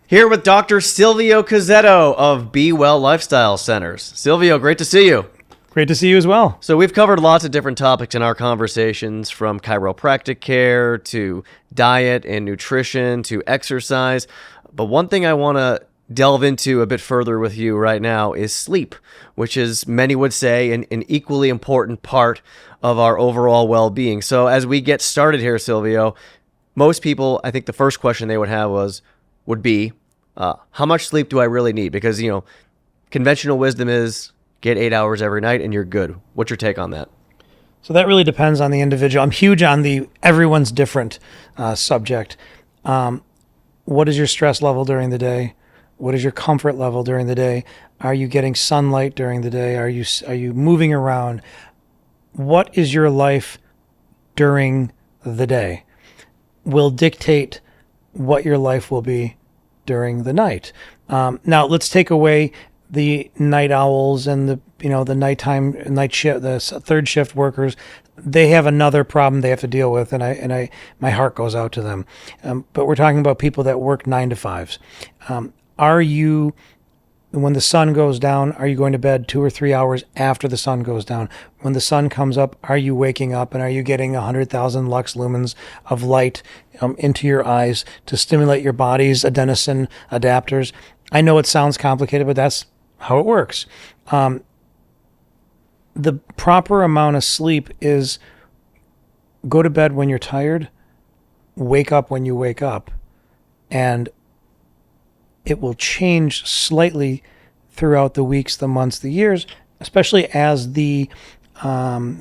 Here with Dr. Silvio Cazzetto of Be Well Lifestyle Centers. Silvio, great to see you. Great to see you as well. So we've covered lots of different topics in our conversations, from chiropractic care to diet and nutrition to exercise. But one thing I want to delve into a bit further with you right now is sleep, which is, many would say, an equally important part of our overall well-being. So as we get started here, Silvio, most people, I think the first question they would be, how much sleep do I really need? Because, conventional wisdom is get 8 hours every night and you're good. What's your take on that? So that really depends on the individual. I'm huge on the everyone's different subject. What is your stress level during the day? What is your comfort level during the day? Are you getting sunlight during the day? Are you moving around? What is your life during the day will dictate what your life will be during the night. Now let's take away the night owls and the night shift, the third shift workers. They have another problem they have to deal with, and my heart goes out to them. But we're talking about people that work 9 to 5s. Are you, when the sun goes down, are you going to bed 2 or 3 hours after the sun goes down? When the sun comes up, are you waking up and are you getting 100,000 lux lumens of light into your eyes to stimulate your body's adenosine adapters? I know it sounds complicated, but that's how it works. The proper amount of sleep is go to bed when you're tired, wake up when you wake up, and it will change slightly throughout the weeks, the months, the years, especially as the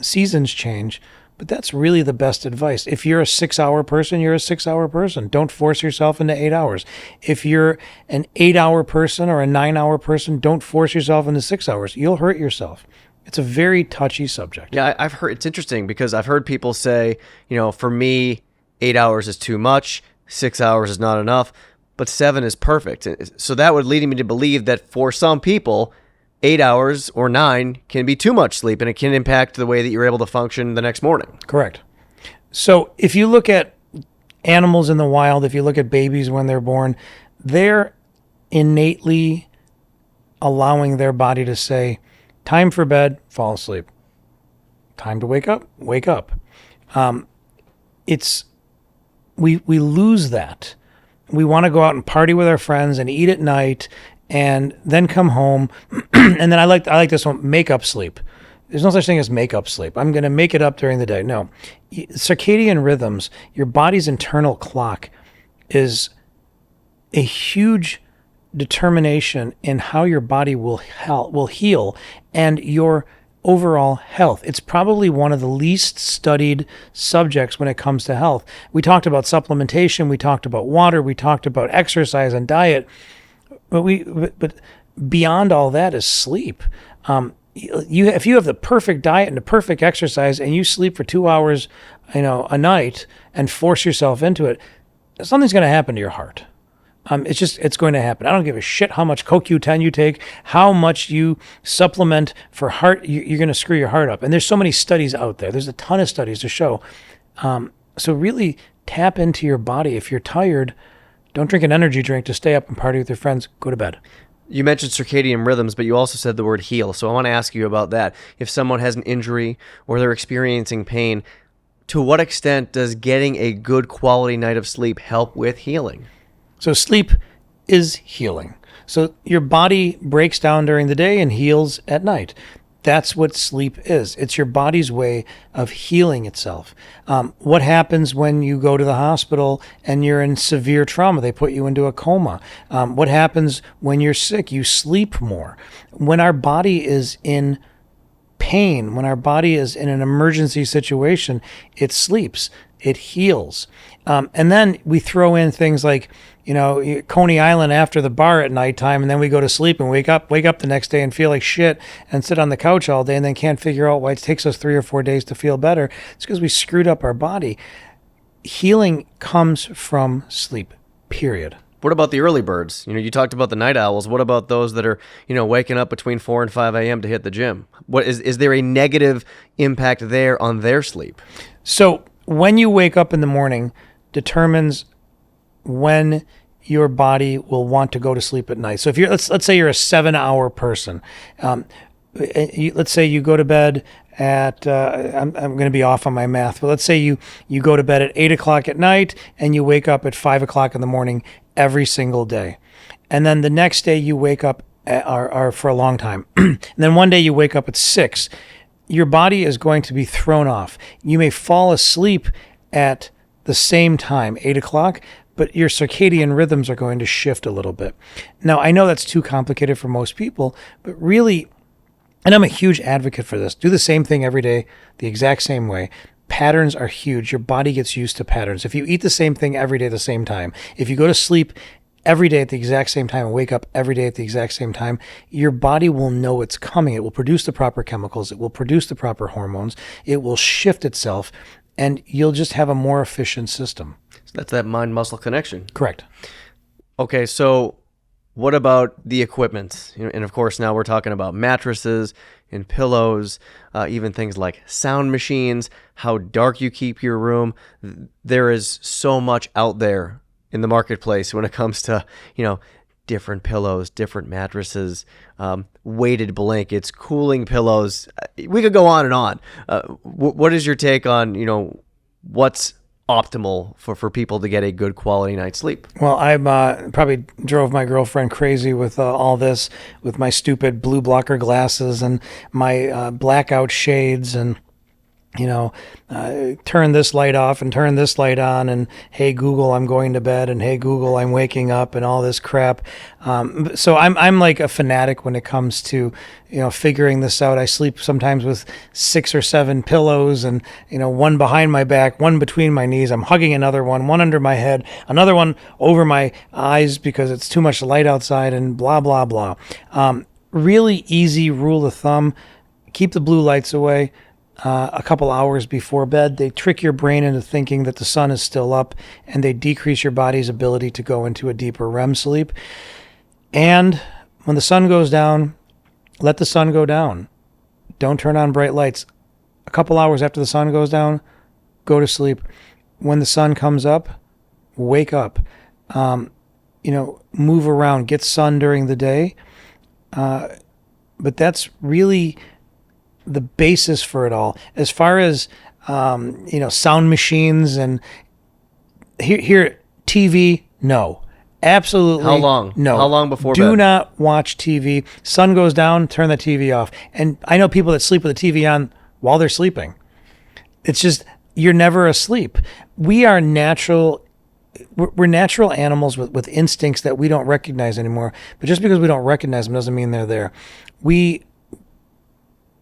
seasons change. But that's really the best advice. If you're a 6-hour person, you're a 6-hour person. Don't force yourself into 8 hours. If you're an 8-hour person or a 9-hour person, don't force yourself into 6 hours. You'll hurt yourself. It's a very touchy subject. Yeah, I've heard, it's interesting because I've heard people say, for me, 8 hours is too much, 6 hours is not enough, but 7 is perfect. So that would lead me to believe that for some people, 8 hours or 9 can be too much sleep, and it can impact the way that you're able to function the next morning. Correct. So if you look at animals in the wild, if you look at babies when they're born, they're innately allowing their body to say, time for bed, fall asleep. Time to wake up, wake up. We lose that. We want to go out and party with our friends and eat at night and then come home. And then I like this one, make up sleep. There's no such thing as make up sleep. I'm going to make it up during the day. No. Circadian rhythms, your body's internal clock, is a huge determination in how your body will heal and your overall health. It's probably one of the least studied subjects when it comes to health. We talked about supplementation, we talked about water, we talked about exercise and diet, but beyond all that is sleep. If you have the perfect diet and the perfect exercise and you sleep for 2 hours, a night and force yourself into it, something's going to happen to your heart. It's going to happen. I don't give a shit how much CoQ10 you take, how much you supplement for heart. You're going to screw your heart up. And there's so many studies out there. There's a ton of studies to show. So really tap into your body. If you're tired, don't drink an energy drink to stay up and party with your friends. Go to bed. You mentioned circadian rhythms, but you also said the word heal. So I want to ask you about that. If someone has an injury or they're experiencing pain, to what extent does getting a good quality night of sleep help with healing? So sleep is healing. So your body breaks down during the day and heals at night. That's what sleep is. It's your body's way of healing itself. What happens when you go to the hospital and you're in severe trauma? They put you into a coma. What happens when you're sick? You sleep more. When our body is in pain, when our body is in an emergency situation, it sleeps, it heals. And then we throw in things like, Coney Island after the bar at nighttime, and then we go to sleep and wake up the next day and feel like shit and sit on the couch all day and then can't figure out why it takes us 3 or 4 days to feel better. It's because we screwed up our body. Healing comes from sleep, period. What about the early birds? You talked about the night owls. What about those that are, waking up between 4 and 5 a.m. to hit the gym? What is there a negative impact there on their sleep? So when you wake up in the morning determines when your body will want to go to sleep at night. So if let's say you're a 7-hour person, let's say you go to bed at I'm going to be off on my math, but let's say you go to bed at 8 o'clock at night and you wake up at 5 o'clock in the morning every single day, and then the next day you wake up or for a long time, and then one day you wake up at 6. Your body is going to be thrown off. You may fall asleep at the same time, 8 o'clock, but your circadian rhythms are going to shift a little bit. Now, I know that's too complicated for most people, but really, and I'm a huge advocate for this, do the same thing every day, the exact same way. Patterns are huge. Your body gets used to patterns. If you eat the same thing every day at the same time, if you go to sleep every day at the exact same time and wake up every day at the exact same time, your body will know it's coming. It will produce the proper chemicals. It will produce the proper hormones. It will shift itself, and you'll just have a more efficient system. So that's that mind-muscle connection. Correct. Okay, so what about the equipment? And of course, now we're talking about mattresses and pillows, even things like sound machines, how dark you keep your room. There is so much out there in the marketplace when it comes to, different pillows, different mattresses, weighted blankets, cooling pillows. We could go on and on. What is your take on, what's optimal for people to get a good quality night's sleep? Well, I probably drove my girlfriend crazy with all this, with my stupid blue blocker glasses and my blackout shades and turn this light off and turn this light on, and hey Google, I'm going to bed, and hey Google, I'm waking up, and all this crap. So I'm like a fanatic when it comes to figuring this out. I sleep sometimes with 6 or 7 pillows, and one behind my back, one between my knees. I'm hugging another one under my head, another one over my eyes because it's too much light outside, and blah blah blah. Really easy rule of thumb: keep the blue lights away. A couple hours before bed. They trick your brain into thinking that the sun is still up, and they decrease your body's ability to go into a deeper REM sleep. And when the sun goes down, let the sun go down. Don't turn on bright lights. A couple hours after the sun goes down, go to sleep. When the sun comes up, wake up. Move around, get sun during the day. But that's really the basis for it all. As far as sound machines and here TV, no, absolutely. How long? No. How long before Do bed? not watch TV. Sun goes down, turn the TV off. And I know people that sleep with the TV on while they're sleeping. It's just, you're never asleep. We are natural. We're natural animals with instincts that we don't recognize anymore. But just because we don't recognize them doesn't mean they're there.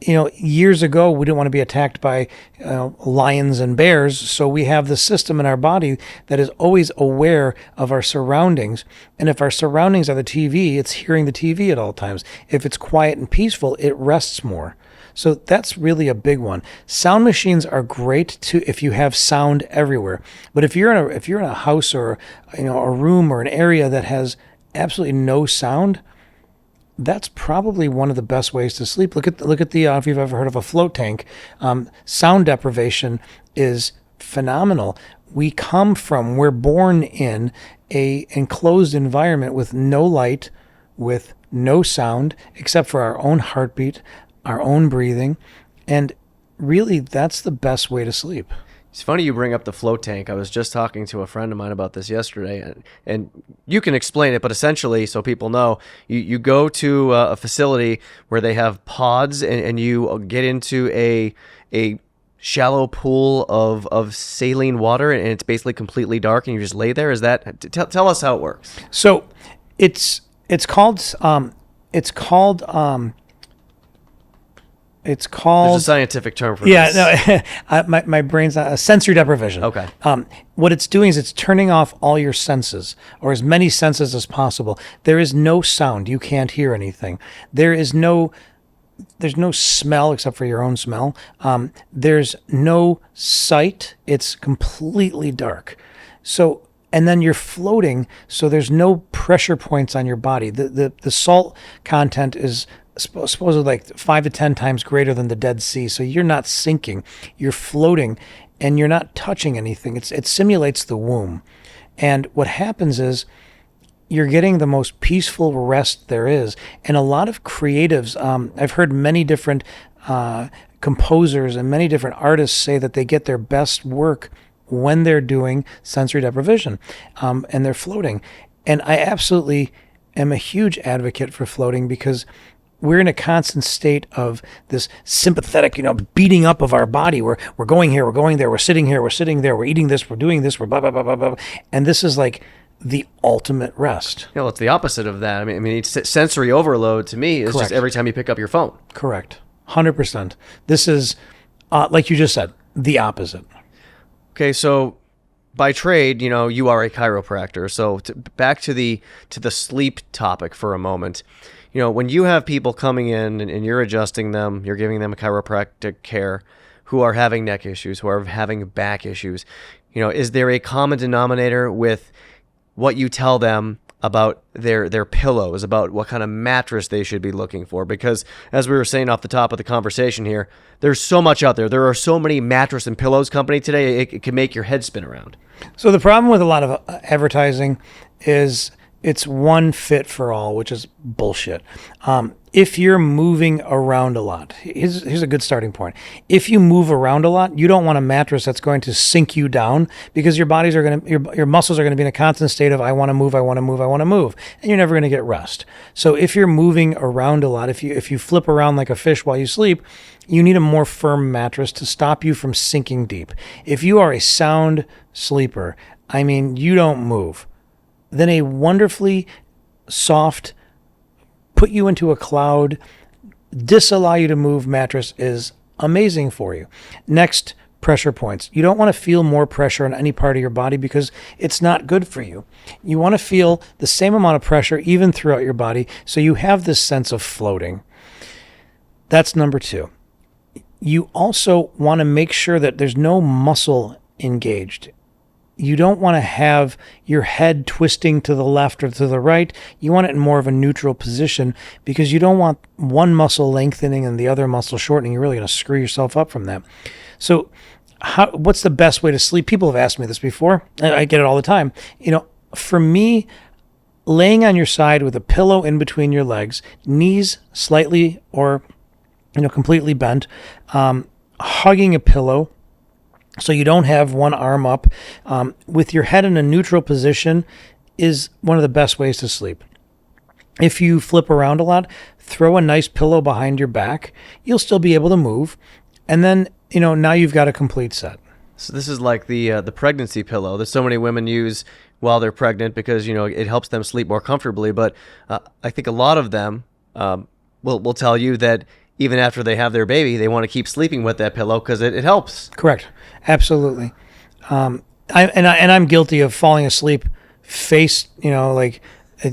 Years ago, we didn't want to be attacked by lions and bears, so we have the system in our body that is always aware of our surroundings. And if our surroundings are the TV, it's hearing the TV at all times. If it's quiet and peaceful, it rests more. So that's really a big one. Sound machines are great if you have sound everywhere. But if you're in a house or a room or an area that has absolutely no sound, that's probably one of the best ways to sleep. Look at the if you've ever heard of a float tank, sound deprivation is phenomenal. We're born in a enclosed environment with no light, with no sound, except for our own heartbeat, our own breathing, and really that's the best way to sleep. It's funny you bring up the float tank. I was just talking to a friend of mine about this yesterday, and you can explain it, but essentially, so people know, you go to a facility where they have pods, and you get into a shallow pool of saline water, and it's basically completely dark, and you just lay there. Is that? Tell us how it works. So it's called There's a scientific term for this. Yeah, no, my brain's not sensory deprivation. Okay. What it's doing is it's turning off all your senses, or as many senses as possible. There is no sound. You can't hear anything. There's no smell except for your own smell. There's no sight. It's completely dark. So, and then you're floating, so there's no pressure points on your body. The salt content is supposedly like 5 to 10 times greater than the Dead Sea. So you're not sinking, you're floating, and you're not touching anything. It simulates the womb. And what happens is you're getting the most peaceful rest there is. And a lot of creatives, I've heard many different composers and many different artists say that they get their best work when they're doing sensory deprivation and they're floating. And I absolutely am a huge advocate for floating because we're in a constant state of this sympathetic, beating up of our body. We're going here, we're going there, we're sitting here, we're sitting there, we're eating this, we're doing this, we're blah, blah, blah, blah, blah. And this is like the ultimate rest. It's the opposite of that. I mean, it's sensory overload to me is Correct. just every time you pick up your phone. Correct. 100%. This is, like you just said, the opposite. Okay, so by trade, you are a chiropractor. So back to the sleep topic for a moment. When you have people coming in and you're adjusting them, you're giving them a chiropractic care who are having neck issues, who are having back issues, is there a common denominator with what you tell them about their pillows, about what kind of mattress they should be looking for? Because as we were saying off the top of the conversation here, there's so much out there. There are so many mattress and pillows company today, it can make your head spin around. So the problem with a lot of advertising is it's one fit for all, which is bullshit. If you're moving around a lot, here's a good starting point. If you move around a lot, you don't want a mattress that's going to sink you down because your muscles are going to be in a constant state of I want to move, I want to move, I want to move, and you're never going to get rest. So if you're moving around a lot, if you flip around like a fish while you sleep, you need a more firm mattress to stop you from sinking deep. If you are a sound sleeper, you don't move, then a wonderfully soft, put you into a cloud, disallow you to move mattress is amazing for you. Next, pressure points. You don't want to feel more pressure on any part of your body because it's not good for you. You want to feel the same amount of pressure even throughout your body so you have this sense of floating. That's number 2. You also want to make sure that there's no muscle engaged. You don't want to have your head twisting to the left or to the right. You want it in more of a neutral position because you don't want one muscle lengthening and the other muscle shortening. You're really going to screw yourself up from that. So what's the best way to sleep? People have asked me this before, and I get it all the time. For me, laying on your side with a pillow in between your legs, knees slightly or completely bent, hugging a pillow, so you don't have one arm up, with your head in a neutral position is one of the best ways to sleep. If you flip around a lot, throw a nice pillow behind your back. You'll still be able to move. And then, now you've got a complete set. So this is like the pregnancy pillow that so many women use while they're pregnant because, it helps them sleep more comfortably. But I think a lot of them will tell you that even after they have their baby, they want to keep sleeping with that pillow because it helps. Correct. Absolutely. I'm guilty of falling asleep face,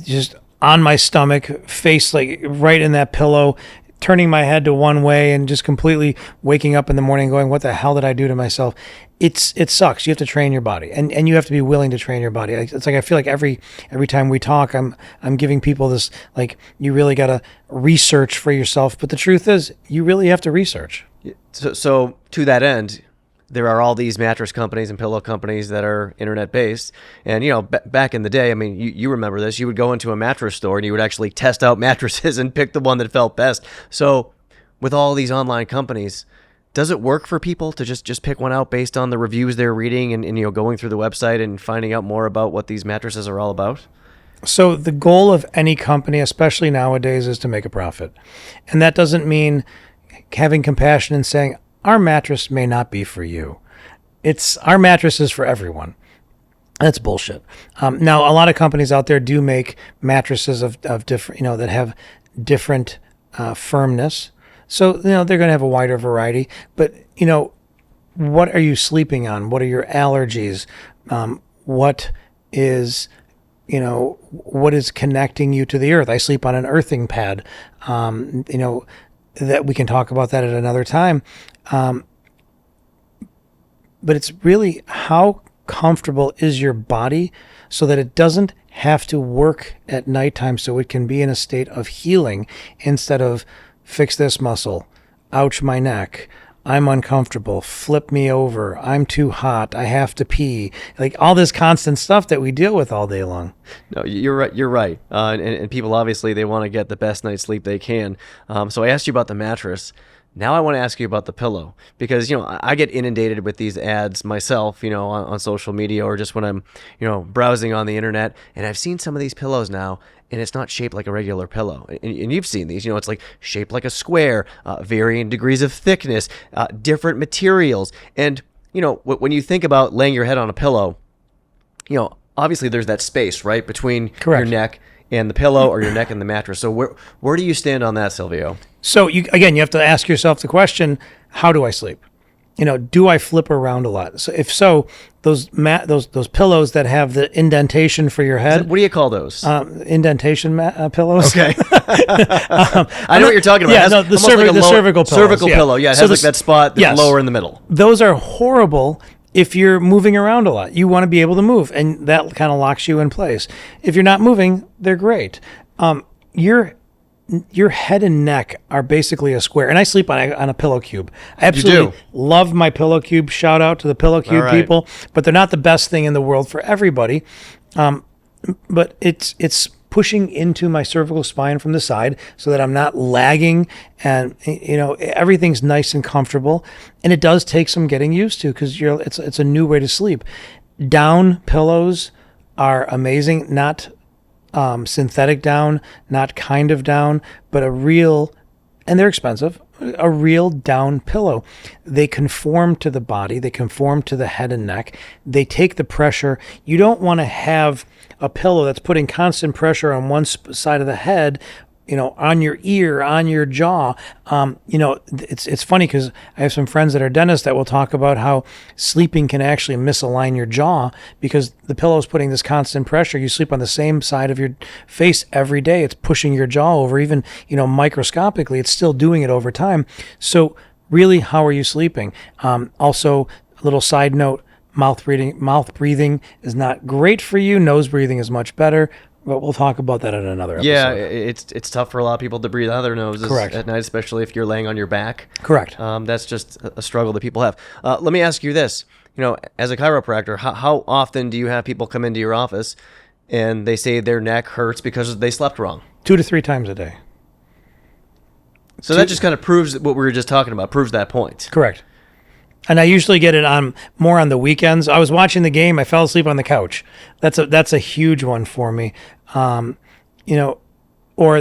just on my stomach, face like right in that pillow, turning my head to one way and just completely waking up in the morning going, what the hell did I do to myself? It sucks. You have to train your body and you have to be willing to train your body. It's like, I feel like every time we talk, I'm giving people this, like, you really got to research for yourself. But the truth is you really have to research. So to that end, there are all these mattress companies and pillow companies that are internet based. And, back in the day, you remember this, you would go into a mattress store and you would actually test out mattresses and pick the one that felt best. So with all these online companies, does it work for people to just pick one out based on the reviews they're reading and going through the website and finding out more about what these mattresses are all about? So the goal of any company, especially nowadays, is to make a profit. And that doesn't mean having compassion and saying, our mattress may not be for you. Our mattress is for everyone. That's bullshit. Now, a lot of companies out there do make mattresses of different, that have different firmness. So, they're going to have a wider variety. But, what are you sleeping on? What are your allergies? What is connecting you to the earth? I sleep on an earthing pad. That we can talk about that at another time. But it's really how comfortable is your body so that it doesn't have to work at nighttime, so it can be in a state of healing instead of fix this muscle, ouch my neck, I'm uncomfortable, flip me over, I'm too hot, I have to pee. Like all this constant stuff that we deal with all day long. No, you're right. You're right. And people obviously they want to get the best night's sleep they can. So I asked you about the mattress. Now I want to ask you about the pillow because I get inundated with these ads myself, on social media or just when I'm, browsing on the internet, and I've seen some of these pillows now, and it's not shaped like a regular pillow. And you've seen these, it's like shaped like a square, varying degrees of thickness, different materials, and when you think about laying your head on a pillow, obviously there's that space right between Correct. your neck and the pillow or your neck and the mattress. So where do you stand on that, Silvio? So you have to ask yourself the question, how do I sleep? Do I flip around a lot? So if so, those pillows that have the indentation for your head. What do you call those? Indentation pillows. Okay. I know what you're talking about. Yeah, no, the cervical pillows. Cervical pillow. Yeah, it has like that spot that's lower in the middle. Those are horrible if you're moving around a lot. You want to be able to move, and that kind of locks you in place. If you're not moving, they're great. Your head and neck are basically a square, and I sleep on a pillow cube. I absolutely love my pillow cube. Shout out to the pillow cube people, but they're not the best thing in the world for everybody. But it's pushing into my cervical spine from the side so that I'm not lagging, and everything's nice and comfortable. And it does take some getting used to because it's a new way to sleep. Down pillows are amazing, not synthetic down, not kind of down, but a real, and they're expensive, a real down pillow. They conform to the body. They conform to the head and neck. They take the pressure. You don't want to have a pillow that's putting constant pressure on one side of the head, on your ear, on your jaw. It's funny because I have some friends that are dentists that will talk about how sleeping can actually misalign your jaw because the pillow is putting this constant pressure. You sleep on the same side of your face every day. It's pushing your jaw over, even, microscopically, it's still doing it over time. So really, how are you sleeping? Also, a little side note, mouth breathing is not great for you. Nose breathing is much better. But we'll talk about that in another episode. Yeah, it's tough for a lot of people to breathe out of their noses Correct. At night, especially if you're laying on your back. Correct. That's just a struggle that people have. Let me ask you this. As a chiropractor, how often do you have people come into your office and they say their neck hurts because they slept wrong? 2 to 3 times a day. So that just kind of proves what we were just talking about, proves that point. Correct. And I usually get it more on the weekends. I was watching the game. I fell asleep on the couch. That's a huge one for me. Or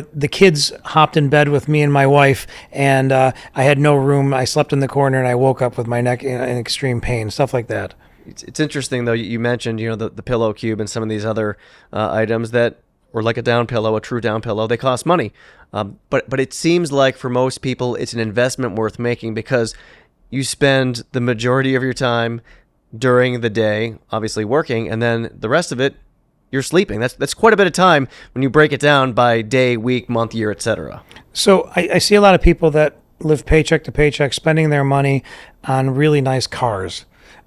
the kids hopped in bed with me and my wife, and I had no room. I slept in the corner, and I woke up with my neck in extreme pain. Stuff like that. It's interesting though. You mentioned the pillow cube and some of these other items that were like a down pillow, a true down pillow. They cost money, but it seems like for most people, it's an investment worth making because you spend the majority of your time during the day, obviously working, and then the rest of it, you're sleeping. That's quite a bit of time when you break it down by day, week, month, year, etc. So I see a lot of people that live paycheck to paycheck, spending their money on really nice cars.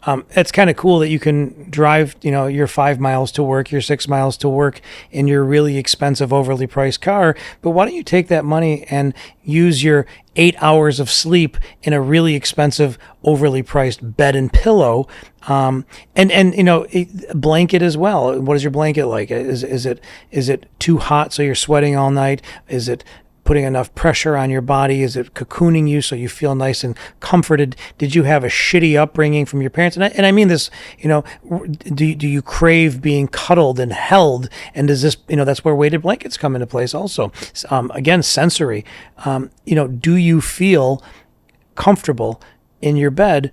It's kind of cool that you can drive, your 5 miles to work, your 6 miles to work in your really expensive, overly priced car. But why don't you take that money and use your 8 hours of sleep in a really expensive, overly priced bed and pillow, and blanket as well. What is your blanket like? Is it too hot so you're sweating all night? Is it putting enough pressure on your body? Is it cocooning you so you feel nice and comforted? Did you have a shitty upbringing from your parents? And I mean this, do you crave being cuddled and held? And does this, that's where weighted blankets come into place also. Again, sensory. Do you feel comfortable in your bed?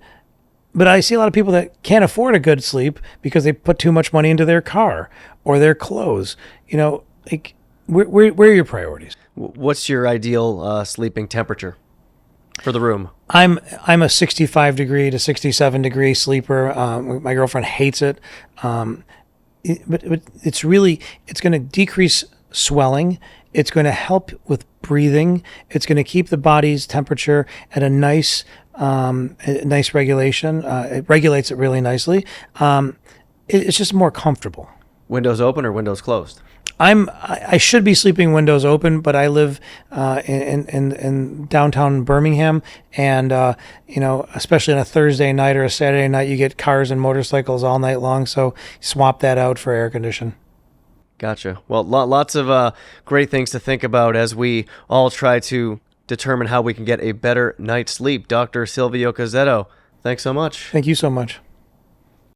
But I see a lot of people that can't afford a good sleep because they put too much money into their car or their clothes. Where are your priorities? What's your ideal sleeping temperature for the room? I'm a 65 degree to 67 degree sleeper. My girlfriend hates it. But it's going to decrease swelling. It's going to help with breathing. It's going to keep the body's temperature at a nice regulation. It regulates it really nicely. It's just more comfortable. Windows open or windows closed? I should be sleeping windows open, but I live in downtown Birmingham, and especially on a Thursday night or a Saturday night, you get cars and motorcycles all night long. So swap that out for air condition. Gotcha. Well, lots of great things to think about as we all try to determine how we can get a better night's sleep. Dr. Silvio Cazzetto, thanks so much. Thank you so much.